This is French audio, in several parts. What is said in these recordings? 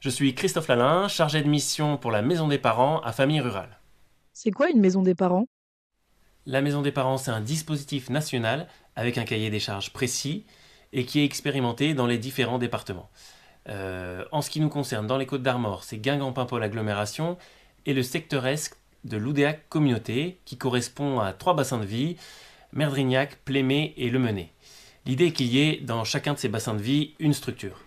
Je suis Christophe Lalin, chargé de mission pour la Maison des Parents à Famille Rurale. C'est quoi une maison des parents? La Maison des Parents, c'est un dispositif national avec un cahier des charges précis et qui est expérimenté dans les différents départements. En ce qui nous concerne, dans les Côtes-d'Armor, c'est Guingamp-Paimpol agglomération et le secteur est de Loudéac communauté qui correspond à 3 bassins de vie, Merdrignac, Plémé et Le Menet. L'idée est qu'il y ait dans chacun de ces bassins de vie une structure.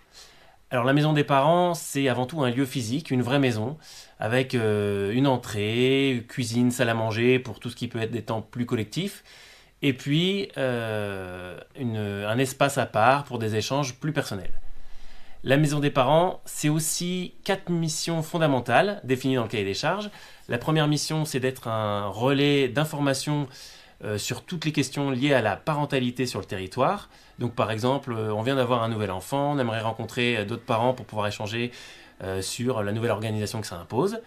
Alors la maison des parents, c'est avant tout un lieu physique, une vraie maison, avec une entrée, cuisine, salle à manger pour tout ce qui peut être des temps plus collectifs, et puis un espace à part pour des échanges plus personnels. La maison des parents, c'est aussi 4 missions fondamentales définies dans le cahier des charges. La première mission, c'est d'être un relais d'information sur toutes les questions liées à la parentalité sur le territoire. Donc par exemple, on vient d'avoir un nouvel enfant, on aimerait rencontrer d'autres parents pour pouvoir échanger sur la nouvelle organisation que ça impose.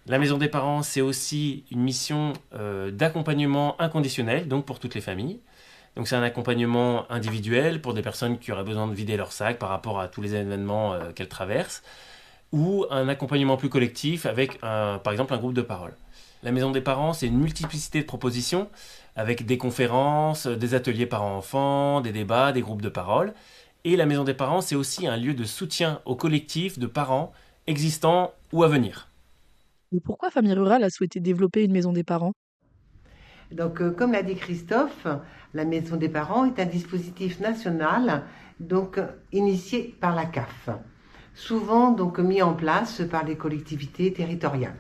La maison des parents, c'est aussi une mission d'accompagnement inconditionnel, donc pour toutes les familles. Donc c'est un accompagnement individuel pour des personnes qui auraient besoin de vider leur sac par rapport à tous les événements qu'elles traversent, ou un accompagnement plus collectif avec par exemple un groupe de parole. La maison des parents, c'est une multiplicité de propositions avec des conférences, des ateliers parents-enfants, des débats, des groupes de parole. Et la maison des parents, c'est aussi un lieu de soutien au collectif de parents existants ou à venir. Et pourquoi Famille Rurale a souhaité développer une maison des parents? Donc, comme l'a dit Christophe, la Maison des parents est un dispositif national, donc initié par la CAF, souvent donc mis en place par les collectivités territoriales.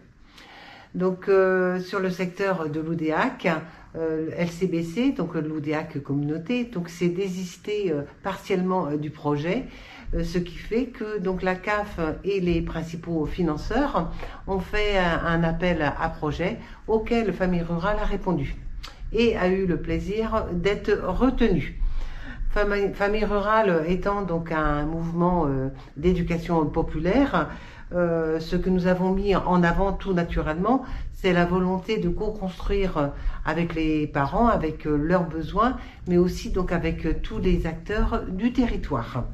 Donc, sur le secteur de l'Oudéac, LCBC, donc l'Oudéac Communauté, donc s'est désisté partiellement du projet, ce qui fait que donc la CAF et les principaux financeurs ont fait un appel à projet auquel Famille Rurale a répondu et a eu le plaisir d'être retenue. Famille Rurale étant donc un mouvement d'éducation populaire, ce que nous avons mis en avant tout naturellement, c'est la volonté de co-construire avec les parents, avec leurs besoins, mais aussi donc avec tous les acteurs du territoire.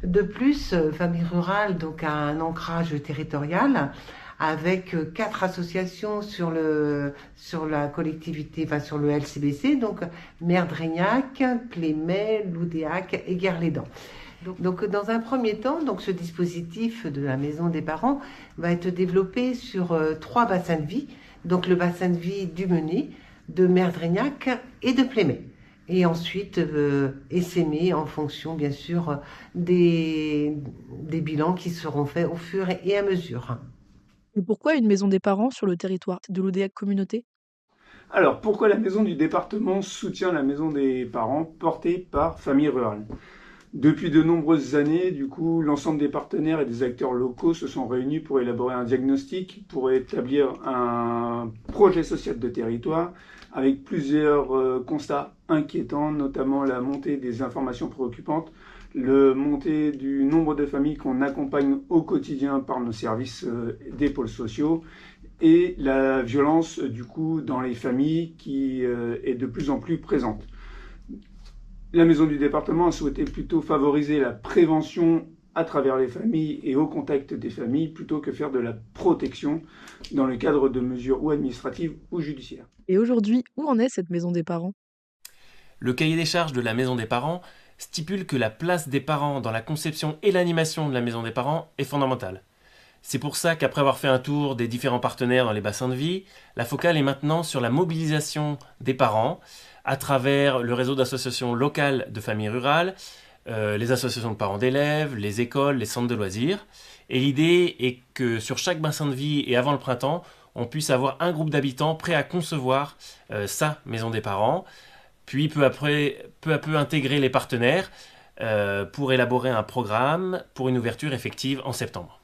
De plus, Famille Rurale donc, a un ancrage territorial avec 4 associations sur la collectivité, enfin sur le LCBC, donc Merdrignac, Plémé, Loudéac et Guerlédan. Donc, dans un premier temps, donc, ce dispositif de la maison des parents va être développé sur 3 bassins de vie, donc le bassin de vie du Menet, de Merdrignac et de Plémé. Et ensuite essaimer en fonction, bien sûr, des bilans qui seront faits au fur et à mesure. Et pourquoi une maison des parents sur le territoire de l'Oudéac communauté? Alors, pourquoi la maison du département soutient la maison des parents portée par Famille Rurale? Depuis de nombreuses années, du coup, l'ensemble des partenaires et des acteurs locaux se sont réunis pour élaborer un diagnostic, pour établir un projet social de territoire avec plusieurs constats inquiétants, notamment la montée des informations préoccupantes, la montée du nombre de familles qu'on accompagne au quotidien par nos services des pôles sociaux et la violence du coup dans les familles qui est de plus en plus présente. La maison du département a souhaité plutôt favoriser la prévention à travers les familles et au contact des familles plutôt que faire de la protection dans le cadre de mesures ou administratives ou judiciaires. Et aujourd'hui, où en est cette maison des parents? Le cahier des charges de la maison des parents stipule que la place des parents dans la conception et l'animation de la maison des parents est fondamentale. C'est pour ça qu'après avoir fait un tour des différents partenaires dans les bassins de vie, la focale est maintenant sur la mobilisation des parents à travers le réseau d'associations locales de familles rurales, les associations de parents d'élèves, les écoles, les centres de loisirs. Et l'idée est que sur chaque bassin de vie et avant le printemps, on puisse avoir un groupe d'habitants prêt à concevoir sa maison des parents, puis peu à peu intégrer les partenaires pour élaborer un programme pour une ouverture effective en septembre.